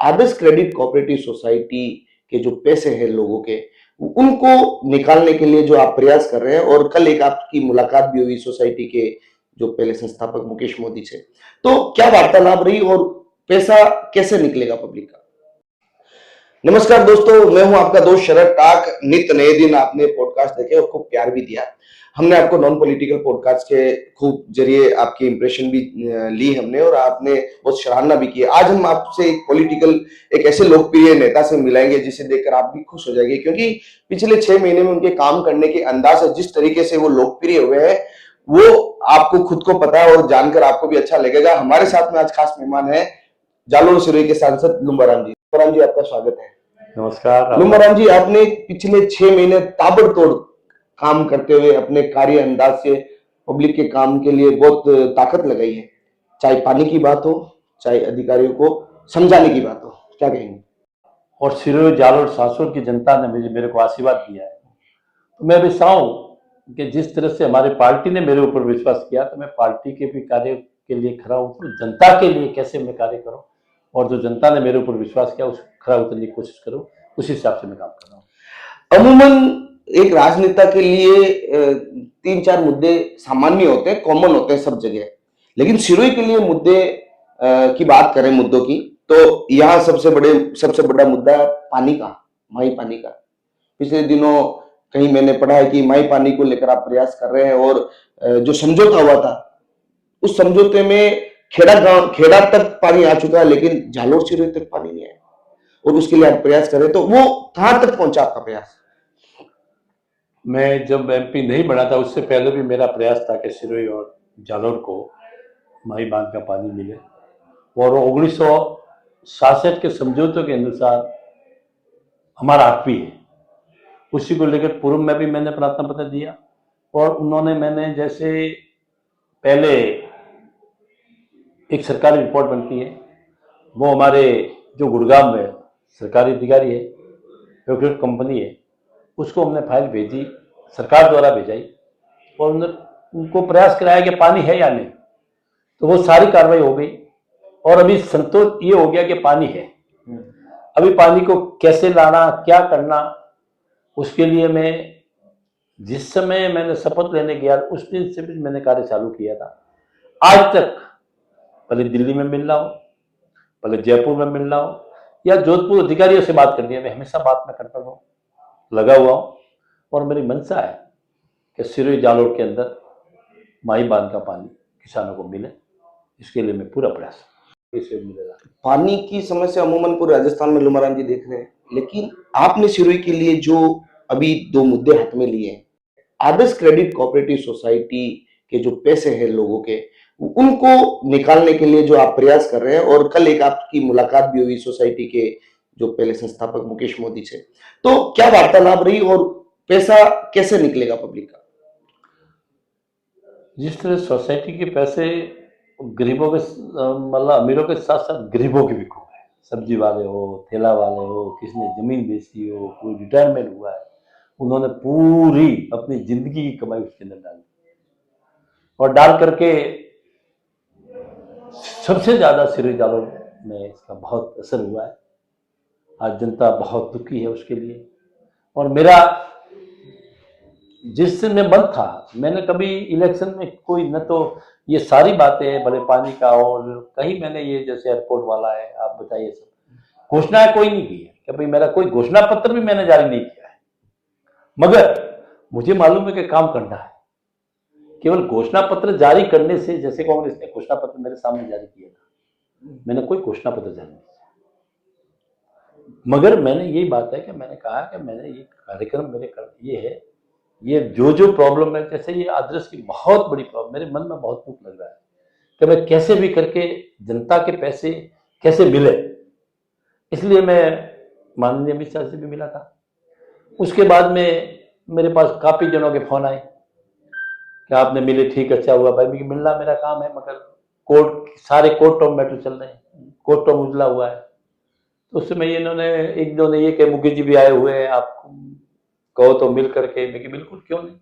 आदर्श credit cooperative society के जो पैसे हैं लोगों के, उनको निकालने के लिए जो आप प्रयास कर रहे हैं, और कल एक आपकी मुलाकात भी हुई सोसाइटी के जो पहले संस्थापक मुकेश मोदी से, तो क्या वार्तालाप रही और पैसा कैसे निकलेगा पब्लिक का? नमस्कार दोस्तों, मैं हूं आपका दोस्त शरद टाक। नित नए दिन आपने पॉडकास्ट देखे और खूब प्यार भी दिया। हमने आपको नॉन पॉलिटिकल पॉडकास्ट के खूब जरिए आपकी इंप्रेशन भी ली हमने, और आपने बहुत सराहना भी की। आज हम आपसे एक ऐसे लोकप्रिय नेता से मिलाएंगे जिसे देखकर आप भी खुश हो जाएंगे, क्योंकि पिछले 6 महीने में उनके काम करने के अंदाज है, जिस तरीके से वो लोकप्रिय हुए हैं, वो आपको खुद को पता है और जानकर आपको भी अच्छा लगेगा। हमारे साथ में आज खास मेहमान है जालोर सिरोही के सांसद लुम्बाराम जी। लुम्बाराम जी, आपका स्वागत है। नमस्कार। लुम्बाराम जी, आपने पिछले 6 महीने ताबड़तोड़ काम करते हुए अपने कार्य अंदाज से पब्लिक के काम के लिए बहुत ताकत लगाई है। चाहे पानी की बात हो, चाहे अधिकारियों को समझाने की बात हो, क्या कहेंगे? और सिरोही जालोर सासुर की जनता ने मेरे को आशीर्वाद दिया है, तो मैं भी चाहूं कि जिस तरह से हमारी पार्टी ने मेरे ऊपर विश्वास किया, तो मैं पार्टी के भी कार्य के लिए खड़ा उतरूं, जनता के लिए कैसे मैं कार्य करूं, और जो जनता ने मेरे ऊपर विश्वास किया उस खड़ा उतरने की कोशिश करूं, उस हिसाब से मैं काम कर रहा हूं। अमूमन एक राजनेता के लिए 3-4 मुद्दे सामान्य होते हैं, कॉमन होते हैं सब जगह, लेकिन सिरोही के लिए मुद्दे की बात करें, मुद्दों की, तो यहाँ सबसे बड़ा मुद्दा है पानी का, माई पानी का। पिछले दिनों कहीं मैंने पढ़ा है कि माई पानी को लेकर आप प्रयास कर रहे हैं, और जो समझौता हुआ था, उस समझौते में खेड़ा तक पानी आ चुका है, लेकिन जालोर सिरोही तक पानी नहीं आया, और उसके लिए आप प्रयास कर रहे हैं, तो वो कहां तक पहुंचा आपका प्रयास? मैं जब एमपी नहीं बना था, उससे पहले भी मेरा प्रयास था कि सिरोही और जालोर को माही बांध का पानी मिले, और 1966 के समझौते के अनुसार हमारा हक भी है। उसी को लेकर पूर्व में भी मैंने प्रार्थना पत्र दिया, और मैंने जैसे पहले एक सरकारी रिपोर्ट बनती है, वो हमारे जो गुड़गांव में सरकारी अधिकारी है, प्रोक्योर कंपनी है, उसको हमने फाइल भेजी, सरकार द्वारा भेजाई, और उनको प्रयास कराया कि पानी है या नहीं, तो वो सारी कार्रवाई हो गई, और अभी संतोष ये हो गया कि पानी है। अभी पानी को कैसे लाना, क्या करना, उसके लिए मैं जिस समय मैंने शपथ लेने गया उस दिन से भी मैंने कार्य चालू किया था। आज तक पहले दिल्ली में मिल रहा हूँ, पहले जयपुर में मिल रहा हूँ, या जोधपुर अधिकारियों से बात करनी है, मैं हमेशा बात में करता हूँ, लगा हुआ हूँ, और मेरी मंशा है कि सिरोही जालोर के अंदर माही बांध का पानी किसानों को मिले, इसके लिए मैं पूरा प्रयास कैसे मिलेगा। पानी की समस्या अमूमन पूरे राजस्थान में लुम्बाराम जी देख रहे हैं, लेकिन आपने सिरोही के लिए जो अभी 2 मुद्दे हाथ में लिए हैं, आदर्श क्रेडिट कोऑपरेटिव सोसाइटी के जो पैसे हैं लोगों के, उनको निकालने के लिए जो आप प्रयास कर रहे हैं, और कल एक आपकी मुलाकात भी हुई सोसाइटी के जो पहले संस्थापक मुकेश मोदी से, तो क्या वार्तालाप रही और पैसा कैसे निकलेगा पब्लिक का? जिस तरह सोसाइटी के पैसे गरीबों के मतलब अमीरों के साथ साथ गरीबों के भी खूब है, सब्जी वाले हो, ठेला वाले हो, किसने जमीन बेची हो, कोई रिटायरमेंट हुआ है, उन्होंने पूरी अपनी जिंदगी की कमाई उसके अंदर डाली, और डाल करके सबसे ज्यादा सिरोही जालोर में इसका बहुत असर हुआ है। आज जनता बहुत दुखी है उसके लिए, और मेरा जिस दिन मैं बंद था, मैंने कभी इलेक्शन में कोई न तो ये सारी बातें भले पानी का, और कहीं मैंने ये जैसे एयरपोर्ट वाला है, आप बताइए, सब घोषणाएं कोई नहीं की है, कि भाई मेरा कोई घोषणा पत्र भी मैंने जारी नहीं किया है, मगर मुझे मालूम है कि काम करना है। केवल घोषणा पत्र जारी करने से, जैसे कांग्रेस ने घोषणा पत्र मेरे सामने जारी किया था, मैंने कोई घोषणा पत्र जारी नहीं किया, मगर मैंने यही बात है कि मैंने कहा कि मैंने ये कार्यक्रम ये है, ये जो प्रॉब्लम है, जैसे ये आदर्श की बहुत बड़ी प्रॉब्लम, मेरे मन में बहुत दुख लग रहा है कि मैं कैसे भी करके जनता के पैसे कैसे मिले, इसलिए मैं माननीय अमित शाह से भी मिला था। उसके बाद में मेरे पास काफी जनों के फोन आए कि आपने मिले, ठीक, अच्छा हुआ भाई, मिलना मेरा काम है, मगर सारे कोर्ट ऑफ मैटर चल रहे हैं, कोर्ट ऑफ उजला हुआ है, तो उस समय इन्होंने एक दो ने ये कि मुकेश जी भी आए हुए हैं, आप कहो तो मिल करके, मैं बिल्कुल, क्यों नहीं,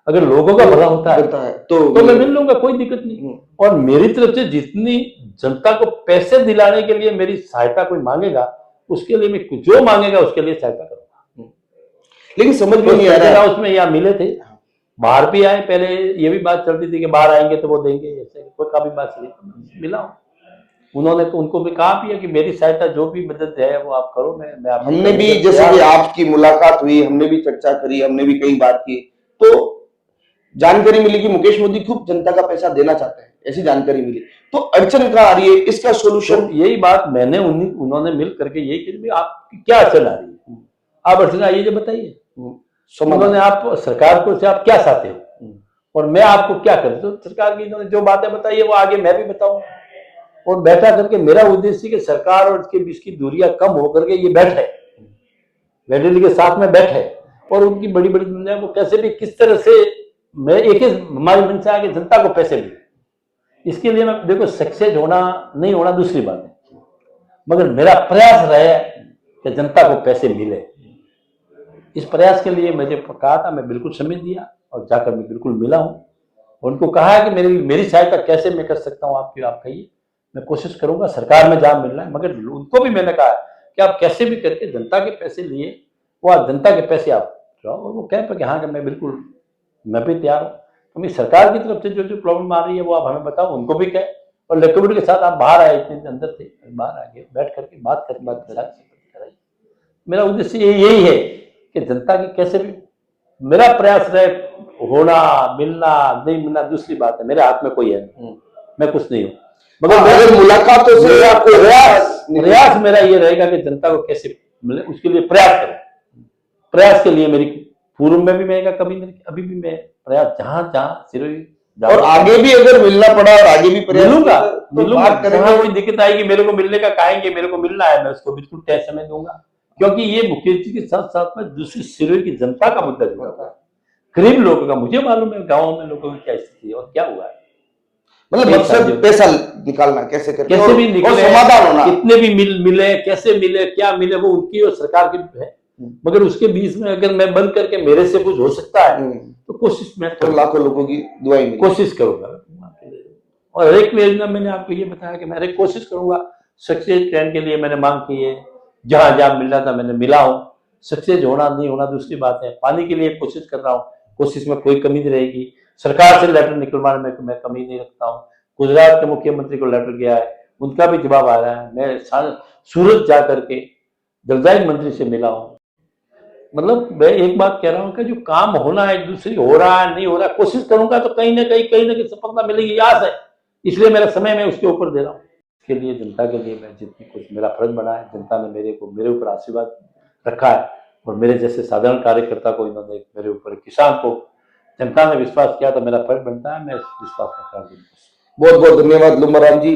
अगर लोगों का भला होता है तो मैं मिल लूंगा, कोई दिक्कत नहीं। और मेरी तरफ से जितनी जनता को पैसे दिलाने के लिए मेरी सहायता कोई मांगेगा, उसके लिए मैं जो मांगेगा उसके लिए सहायता करूंगा। लेकिन समझ में नहीं आ रहा है उसमें यहाँ मिले थे, बाहर भी आए, पहले ये भी बात चलती थी कि बाहर आएंगे तो वो देंगे, ऐसे कोई का भी बात नहीं मिला। उन्होंने तो उनको भी कहा भी है कि मेरी सहायता जो भी मदद है वो आप करो, मैं आप हमने भी जैसे कि आपकी मुलाकात हुई, हमने भी चर्चा करी, हमने भी कई बात की, तो जानकारी मिली कि मुकेश मोदी खूब जनता का पैसा देना चाहते हैं, ऐसी जानकारी मिली। तो अड़चन कहाँ आ रही है, इसका सोल्यूशन? तो यही बात मैंने उन्होंने मिल करके यही की, आपकी क्या अड़चन आ रही है, आप अड़चन आई है जो बताइए। उन्होंने आप सरकार को से आप क्या चाहते हो और मैं आपको क्या करूं, तो सरकार की इन्होंने जो बातें बताई है वो आगे मैं भी बताऊंगा। और बैठा करके मेरा उद्देश्य कि सरकार और इसके बीच की दूरियां कम होकर के ये बैठे के साथ में बैठे और उनकी बड़ी बड़ी दुनिया को कैसे भी किस तरह से मैं एक ही हमारी मन से आगे जनता को पैसे मिले, इसके लिए मैं देखो सक्सेस होना नहीं होना दूसरी बात है, मगर मेरा प्रयास रहे कि जनता को पैसे मिले। इस प्रयास के लिए मुझे कहा था, मैं बिल्कुल समय दिया और जाकर मैं बिल्कुल मिला हूँ। उनको कहा है कि मेरी सहायता कैसे मैं कर सकता हूँ आपकी, आप कहिए, मैं कोशिश करूंगा सरकार में जहां मिलना है। मगर उनको भी मैंने कहा कि आप कैसे भी करके जनता के पैसे लिए वो आप जनता के पैसे आप जाओ, और वो कह पर कि हाँ कि मैं बिल्कुल मैं भी तैयार हूँ। तो मैं सरकार की तरफ से जो जो प्रॉब्लम आ रही है वो आप हमें बताओ, उनको भी कहे। और लेक्चर के साथ आप बाहर आए, इतने अंदर थे, बाहर आ गए, बैठ करके बात कराई। मेरा उद्देश्य यही है कि जनता की कैसे भी मेरा प्रयास रहे, होना मिलना नहीं मिलना दूसरी बात है, मेरे हाथ में कोई है नहीं, मैं कुछ नहीं हूँ। मगर अगर मुलाकातों से आपको प्रयास मेरा ये रहेगा कि जनता को कैसे मिले, उसके लिए प्रयास करें। प्रयास के लिए मेरी पूर्व में भी मैं कभी नहीं, अभी भी मैं प्रयास जहां सिरोही और आगे भी अगर मिलना पड़ा और आगे भी प्रयास मिलूंगा कोई दिक्कत आएगी, मेरे को मिलने का कहेंगे, मेरे को मिलना है, मैं उसको बिल्कुल तय समय दूंगा। क्योंकि ये मुकेश जी के साथ साथ में दूसरी सिरोही की जनता का मुद्दा जुड़ा हुआ है, गरीब लोगों का। मुझे मालूम है गाँव में लोगों की क्या स्थिति है और क्या हुआ है। मतलब मकसद पैसा निकालना कैसे करके, कैसे भी निकले, समाधान होना, कितने भी मिले, कैसे मिले, क्या मिले, वो उनकी और सरकार की है। मगर उसके बीच में अगर मैं बंद करके मेरे से कुछ हो सकता है तो कोशिश मैं तो लाखों लोगों की दुआएं कोशिश करूंगा। और हर एक योजना मैंने आपको ये बताया कि मैं हर एक कोशिश करूंगा। सक्सेस ट्रेन के लिए मैंने मांग की है, जहां जहां मिलना था मैंने मिला हूँ। सक्सेस होना नहीं होना दूसरी बात है। पानी के लिए कोशिश कर रहा हूँ, कोशिश में कोई कमी नहीं रहेगी। सरकार से लेटर निकलवाने में मैं कमी नहीं रखता हूँ। गुजरात के मुख्यमंत्री को लेटर गया है, उनका भी जवाब आ रहा है। मैं सूरत जा करके जलदाय मंत्री से मिला हूँ। मतलब मैं एक बात कह रहा हूँ कि जो काम होना है, दूसरी हो रहा है नहीं हो रहा, कोशिश करूंगा तो कहीं ना कहीं सफलता मिलेगी, आस है। इसलिए मेरा समय मैं उसके ऊपर दे रहा हूँ। इसके लिए जनता के लिए मैं जितनी कुछ मेरा फर्ज बना है, जनता ने मेरे ऊपर आशीर्वाद रखा है और मेरे जैसे साधारण कार्यकर्ता को इन्होंने मेरे ऊपर, किसान को जनता ने विश्वास किया, तो मेरा फर्ज बनता है मैं इस विश्वास में खड़ा हूं। बहुत बहुत धन्यवाद लुम्बाराम जी।